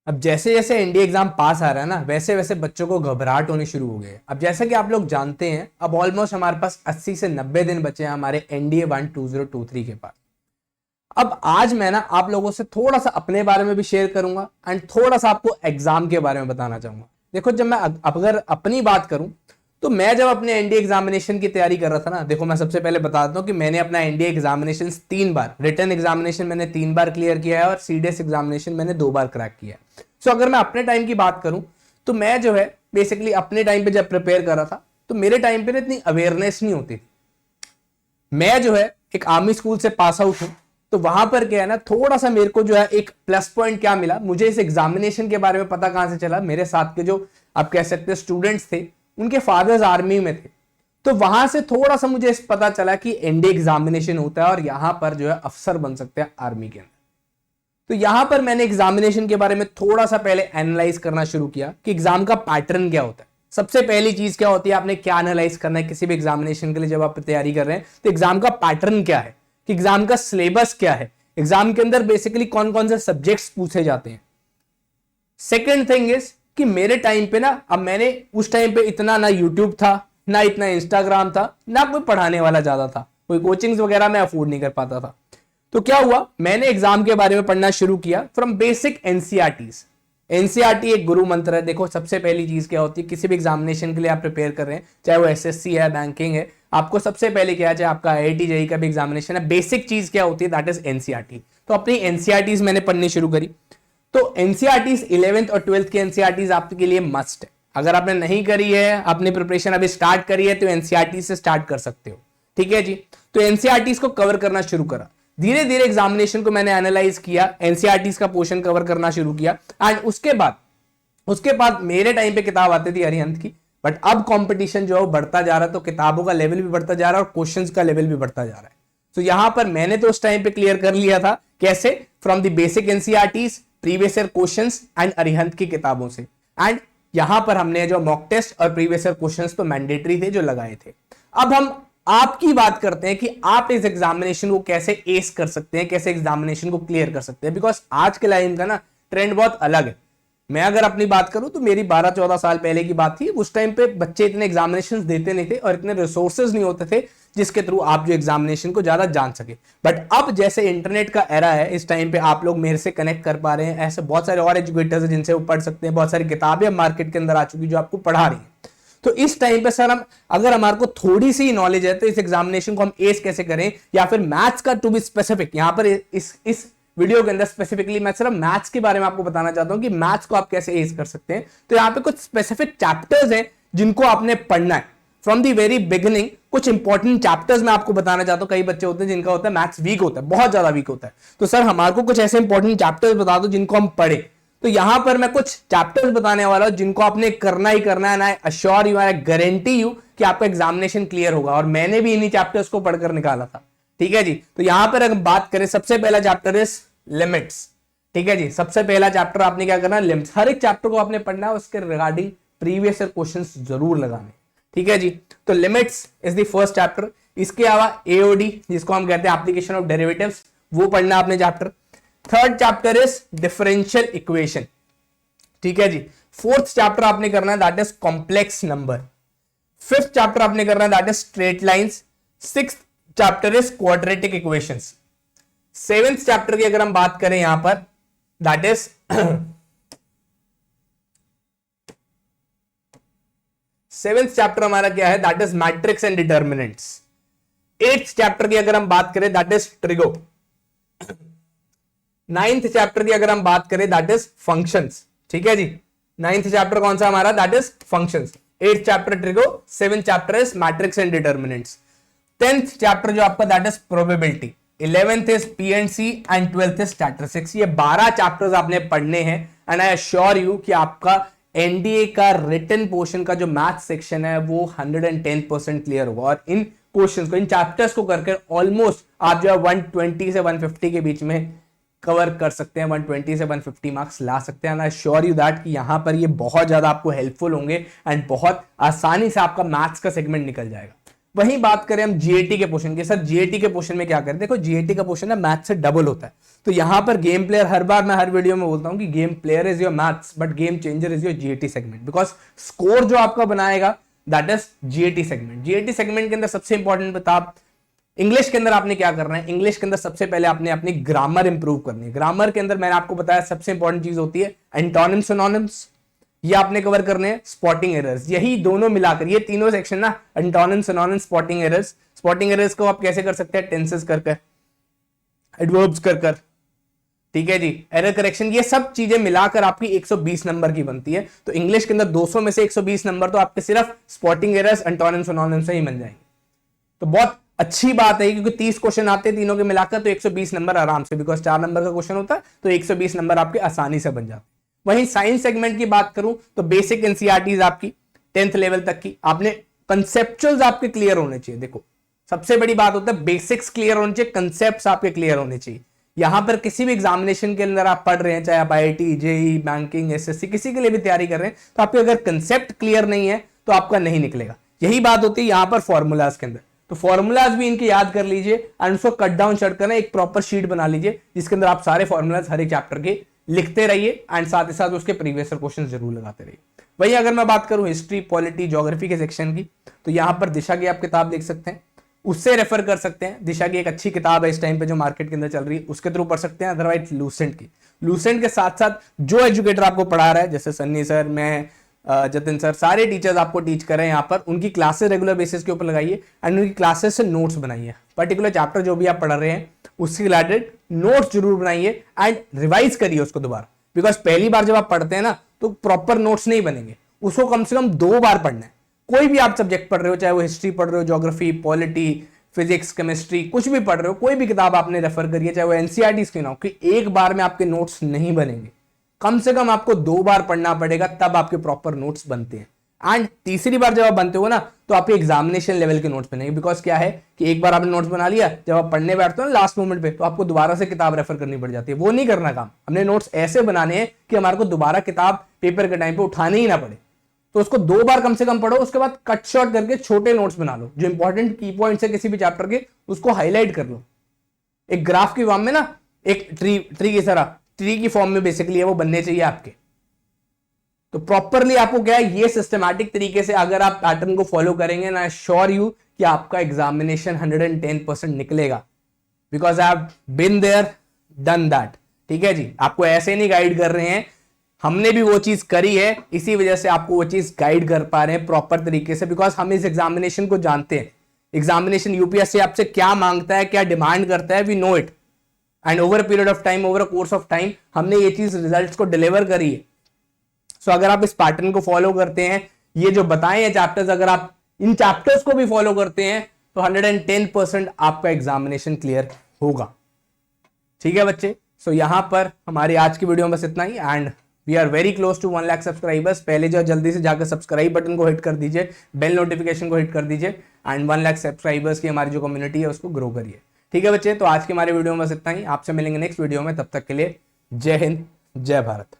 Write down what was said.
अब जैसे जैसे एनडीए एग्जाम पास आ रहा है ना, वैसे वैसे बच्चों को घबराहट होनी शुरू हो गई है। अब जैसा कि आप लोग जानते हैं, अब ऑलमोस्ट हमारे पास 80 से 90 दिन बचे हैं हमारे एनडीए 2023 के पास। अब आज मैं ना आप लोगों से थोड़ा सा अपने बारे में भी शेयर करूंगा एंड थोड़ा सा आपको एग्जाम के बारे में बताना चाहूंगा। देखो, जब मैं अगर अपनी बात करूं तो मैं जब अपने एनडीए एग्जामिनेशन की तैयारी कर रहा था ना, देखो मैं सबसे पहले बता देता हूं कि मैंने अपना एनडीए एग्जामिनेशन 3 बार, रिटन एग्जामिनेशन मैंने 3 बार क्लियर किया है और सीडीएस एग्जामिनेशन मैंने 2 बार क्रैक किया है। सो अगर मैं अपने टाइम की बात करूं तो मैं जो है बेसिकली अपने टाइम पे जब प्रिपेयर कर रहा था तो मेरे टाइम पे इतनी अवेयरनेस नहीं होती थी। मैं जो है एक आर्मी स्कूल से पास आउट हूं, तो वहां पर क्या है ना, थोड़ा सा मेरे को जो है एक प्लस पॉइंट क्या मिला, मुझे इस एग्जामिनेशन के बारे में पता कहां से चला, मेरे साथ के जो आप कह सकते हैं स्टूडेंट्स थे, उनके फादर्स आर्मी में थे। तो वहां से थोड़ा सा मुझे पता चला कि एनडीए एग्जामिनेशन होता है और यहां पर जो है अफसर बन सकते हैं आर्मी के अंदर। तो यहां पर मैंने एग्जामिनेशन के बारे में थोड़ा सा पहले एनालाइज करना शुरू किया कि एग्जाम का पैटर्न क्या होता है। सबसे पहली चीज क्या होती है, आपने क्या एनालाइज करना है किसी भी एग्जामिनेशन के लिए जब आप तैयारी कर रहे हैं, तो एग्जाम का पैटर्न क्या है, कि एग्जाम का सिलेबस क्या है, एग्जाम के अंदर बेसिकली कौन कौन से सब्जेक्ट्स पूछे जाते हैं। सेकेंड थिंग इज कि मेरे टाइम पे ना, अब मैंने उस टाइम पे इतना ना यूट्यूब था, ना इतना इंस्टाग्राम था, ना कोई पढ़ाने वाला ज्यादा था, कोई कोचिंग्स वगैरह मैं अफोर्ड नहीं कर पाता था। तो क्या हुआ, मैंने एग्जाम के बारे में पढ़ना शुरू किया फ्रॉम बेसिक एनसीईआरटीज। एनसीईआरटी एक गुरु मंत्र है। देखो, सबसे पहली चीज क्या होती है, किसी भी एग्जामिनेशन के लिए आप प्रिपेयर कर रहे हैं, चाहे वो एसएससी है, बैंकिंग है, आपको सबसे पहले क्या है, चाहे आपका आईआईटी जेईई का भी एग्जामिनेशन है, बेसिक चीज क्या होती है, दैट इज एनसीईआरटी। तो अपनी एनसीईआरटीज मैंने पढ़नी शुरू करी। तो एनसीईआरटीज 11th और 12th की एनसीईआरटीज आपके लिए मस्ट है। अगर आपने नहीं करी है, आपने प्रिपरेशन अभी स्टार्ट करी है, तो एनसीईआरटी से स्टार्ट कर सकते हो। ठीक है जी। तो एनसीईआरटीज को कवर करना शुरू करा। धीरे धीरे एग्जामिनेशन को मैंने एनालाइज किया, एनसीईआरटीज का पोर्शन कवर करना शुरू किया एंड उसके बाद मेरे टाइम पे किताब आती थी अरिहंत की। बट अब कंपटीशन जो है वो बढ़ता जा रहा है, तो किताबों का लेवल भी बढ़ता जा रहा है और क्वेश्चंस का लेवल भी बढ़ता जा रहा है। तो यहां पर मैंने तो उस टाइम पे क्लियर कर लिया था, कैसे, from the basic NCERTs, previous year questions and Arihant की किताबों से। एंड यहां पर हमने जो मॉक टेस्ट और प्रीवियस ईयर क्वेश्चंस तो मैंडेटरी थे जो लगाए थे। अब हम आपकी बात करते हैं कि आप इस एग्जामिनेशन को कैसे एस कर सकते हैं, कैसे एग्जामिनेशन को क्लियर कर सकते हैं। बिकॉज आज के लाइन का ना ट्रेंड बहुत अलग है। मैं अगर अपनी बात करूं तो मेरी 12-14 साल पहले की बात थी। उस टाइम पे बच्चे इतने एग्जामिनेशन देते नहीं थे और इतने रिसोर्सेज नहीं होते थे जिसके थ्रू आप जो एग्जामिनेशन को ज्यादा जान सके। बट अब जैसे इंटरनेट का एरा है, इस टाइम पे आप लोग मेरे से कनेक्ट कर पा रहे हैं, ऐसे बहुत सारे और एजुकेटर्स हैं जिनसे वो पढ़ सकते हैं, बहुत सारी किताबें मार्केट के अंदर आ चुकी जो आपको पढ़ा रही है। तो इस टाइम पे सर हम, अगर हमारे को थोड़ी सी नॉलेज है, तो इस एग्जामिनेशन को हम एस कैसे करें, या फिर मैथ्स का टू बी स्पेसिफिक, यहां पर इस वीडियो के अंदर स्पेसिफिकली मैं सिर्फ मैथ्स के बारे में आपको बताना चाहता हूं कि मैथ्स को आप कैसे एस कर सकते हैं। तो यहां पे कुछ स्पेसिफिक चैप्टर्स हैं जिनको आपने पढ़ना है फ्रॉम दी वेरी बिगिनिंग। कुछ इंपॉर्टेंट चैप्टर्स मैं आपको बताना चाहता हूं। कई बच्चे होते हैं जिनका होता है मैथ्स वीक होता है, बहुत ज्यादा वीक होता है, तो सर हमारे को कुछ ऐसे इंपॉर्टेंट चैप्टर्स बता दो जिनको हम पढ़े। तो यहां पर मैं कुछ चैप्टर्स बताने वाला हूं जिनको आपने करना ही करना है, I assure you, I guarantee you कि आपका एग्जामिनेशन क्लियर होगा। और मैंने भी इन्हीं चैप्टर्स को पढ़कर निकाला था। ठीक है जी। तो यहां पर अगर बात करें, सबसे पहला चैप्टर इज लिमिट्स। ठीक है जी। सबसे पहला चैप्टर आपने क्या करना है, लिमिट्स। हर एक चैप्टर को आपने पढ़ना है, उसके रिगार्डिंग प्रीवियस ईयर क्वेश्चंस जरूर लगाने। ठीक है जी। तो limits is the first chapter. इसके अलावा एओडी, जिसको हम कहते हैं एप्लीकेशन ऑफ डेरिवेटिव्स, वो पढ़ना आपने chapter. Third chapter is differential equation. ठीक है जी। फोर्थ चैप्टर आपने करना है, that is complex number. Fifth chapter आपने करना है, that is straight lines. Sixth chapter is quadratic equations. Seventh chapter की अगर हम बात करें यहां पर, दैट इज सेवेंथ चैप्टर हमारा क्या है, that is matrix and determinants. Eighth chapter की अगर हम बात करें, that is trigo. Ninth chapter की अगर हम बात करें, दैट इज फंक्शंस। ठीक है जी। नाइन्थ चैप्टर कौन सा हमारा, that is functions. Eighth chapter trigo, seventh chapter is matrix and determinants. Tenth chapter जो आपका, that is probability. 11th is PNC and 12th is statistics. ये 12 चैप्टर्स आपने पढ़ने हैं एंड आई अश्योर यू कि आपका एनडीए का रिटन पोर्शन का जो मैथ सेक्शन है वो 110% क्लियर होगा। और इन क्वेश्चंस को, इन चैप्टर्स को करके ऑलमोस्ट आप जो है 120 से 150 के बीच में कवर कर सकते हैं, 120 से 150 मार्क्स ला सकते हैं। आई श्योर यू दैट कि यहां पर ये बहुत ज्यादा आपको हेल्पफुल होंगे एंड बहुत आसानी से आपका मैथ्स का सेगमेंट निकल जाएगा। वहीं बात करें हम जीएटी के पोर्शन की, सर जीएटी के पोर्शन में क्या करें, देखो जीएटी का पोर्शन है मैथ से डबल होता है, तो यहां पर गेम प्लेयर, हर बार मैं हर वीडियो में बोलता हूं कि game player is your maths but game changer is your GAT segment, because score जो आपका बनाएगा that is GAT segment. GAT segment के अंदर सबसे इंपॉर्टेंट बता, इंग्लिश के अंदर आपने क्या करना है, इंग्लिश के अंदर सबसे पहले आपने अपनी ग्रामर इंप्रूव करनी है। ग्रामर के अंदर मैंने आपको बताया सबसे इंपॉर्टेंट चीज होती है एंटोनिम्स सिनोनिम्स, ये आपने कवर करने हैं, स्पॉटिंग एरर्स, यही दोनों मिलाकर ये तीनों सेक्शन ना, antonyms synonyms spotting errors. Spotting errors को आप कैसे कर सकते हैं, टेंसेस कर कर, एडवर्ब्स कर कर, ठीक है जी, एरर करेक्शन, ये सब चीजें मिलाकर आपकी 120 नंबर की बनती है। तो इंग्लिश के अंदर 200 में से 120 नंबर तो आपके सिर्फ स्पॉटिंग एरर्स एंटोनिम्स सिनोनिम्स से ही बन जाएंगे। तो बहुत अच्छी बात है क्योंकि 30 क्वेश्चन आते हैं तीनों के मिलाकर, तो 120 नंबर आराम से, बिकॉज 4 नंबर का क्वेश्चन होता है तो 120 नंबर आपके आसानी से बन जाते हैं। वहीं साइंस सेगमेंट की बात करूं तो बेसिक एनसीईआरटीज आपकी 10th लेवल तक की, आपने कंसेप्चुअल्स आपके क्लियर होने चाहिए। देखो सबसे बड़ी बात होता है बेसिक्स क्लियर होने चाहिए, कंसेप्ट्स आपके क्लियर होने चाहिए। यहां पर किसी भी एग्जामिनेशन के अंदर आप पढ़ रहे हैं, चाहे आप आईआईटी, जेईई, बैंकिंग, एसएससी, किसी के लिए भी तैयारी कर रहे हैं, तो आपके अगर कंसेप्ट क्लियर नहीं है तो आपका नहीं निकलेगा। यही बात होती है यहां पर फॉर्मूलाज के अंदर, तो फॉर्मूलाज भी इनके याद कर लीजिए एंड उसको कट डाउन शॉर्ट करना, एक प्रॉपर शीट बना लीजिए जिसके अंदर आप सारे फॉर्मूलाज हर एक चैप्टर के लिखते रहिए एंड साथ ही साथ उसके प्रीवियस क्वेश्चन जरूर लगाते रहिए। वही अगर मैं बात करूं हिस्ट्री, पॉलिटी, ज्योग्राफी के सेक्शन की, तो यहां पर दिशा की आप किताब देख सकते हैं, उससे रेफर कर सकते हैं। दिशा की एक अच्छी किताब है इस टाइम पे जो मार्केट के अंदर चल रही है, उसके थ्रू पढ़ सकते हैं। अदरवाइज लूसेंट की, लूसेंट के साथ साथ जो एजुकेटर आपको पढ़ा रहा है, जैसे सन्नी सर, मैं, जतिन सर, सारे टीचर्स आपको टीच कर रहे हैं यहाँ पर, उनकी क्लासेस रेगुलर बेसिस के ऊपर लगाइए एंड उनकी क्लासेस से नोट्स बनाइए। पर्टिकुलर चैप्टर जो भी आप पढ़ रहे हैं उसके रिलेटेड नोट्स जरूर बनाइए एंड रिवाइज करिए उसको दोबारा, बिकॉज पहली बार जब आप पढ़ते हैं ना तो प्रॉपर नोट्स नहीं बनेंगे, उसको कम से कम 2 बार पढ़ना है। कोई भी आप सब्जेक्ट पढ़ रहे हो, चाहे वो हिस्ट्री पढ़ रहे हो, ज्योग्राफी, पॉलिटी, फिजिक्स, केमिस्ट्री, कुछ भी पढ़ रहे हो, कोई भी किताब आपने रेफर करी है, चाहे वो एनसीईआरटी की ना हो, कि एक बार में आपके नोट्स नहीं बनेंगे, कम से कम आपको 2 बार पढ़ना पड़ेगा, तब आपके प्रॉपर नोट्स बनते हैं। एंड तीसरी बार जब आप बनते हो ना तो आपके एग्जामिनेशन लेवल के नोट्स बनेंगे, बिकॉज क्या है कि एक बार आपने नोट्स बना लिया, जब आप पढ़ने बैठते हो ना लास्ट मोमेंट पे, तो आपको दोबारा से किताब रेफर करनी पड़ जाती है। वो नहीं करना काम, हमने नोट्स ऐसे बनाने हैं कि हमारे को दोबारा किताब पेपर के टाइम पे उठाने ही ना पड़े। तो उसको 2 बार कम से कम पढ़ो, उसके बाद कट शॉर्ट करके छोटे नोट्स बना लो, जो इंपॉर्टेंट की पॉइंट्स है किसी भी चैप्टर के उसको हाईलाइट कर लो। एक ग्राफ की फॉर्म में ना, एक ट्री की तरह, ट्री की फॉर्म में बेसिकली है वो बनने चाहिए आपके। तो प्रॉपरली आपको क्या है, ये सिस्टमैटिक तरीके से अगर आप पैटर्न को फॉलो करेंगे ना, श्योर यू कि आपका एग्जामिनेशन 110% निकलेगा, because I have been there done that. ठीक है जी, आपको ऐसे नहीं गाइड कर रहे हैं, हमने भी वो चीज करी है, इसी वजह से आपको वो चीज गाइड कर पा रहे हैं प्रॉपर तरीके से, बिकॉज हम इस एग्जामिनेशन को जानते हैं। एग्जामिनेशन यूपीएससी आपसे क्या मांगता है, क्या डिमांड करता है, we know it, and over a period of time, over a course of time हमने ये चीज रिजल्ट्स को डिलीवर करी है। सो अगर आप इस पैटर्न को फॉलो करते हैं, ये जो बताए हैं चैप्टर्स, अगर आप इन चैप्टर्स को भी फॉलो करते हैं तो 110% आपका एग्जामिनेशन क्लियर होगा। ठीक है बच्चे, सो यहां पर हमारी आज की वीडियो में बस इतना ही, and we are very close to 1 lakh subscribers. पहले जो जल्दी से जाकर सब्सक्राइब बटन को हिट कर दीजिए, बेल नोटिफिकेशन को हिट कर दीजिए, एंड 1 लाख सब्सक्राइबर्स की हमारी जो कम्युनिटी है उसको ग्रो करिए। ठीक है बच्चे, तो आज की हमारी वीडियो में बस इतना ही, आपसे मिलेंगे नेक्स्ट वीडियो में, तब तक के लिए जय हिंद, जय भारत।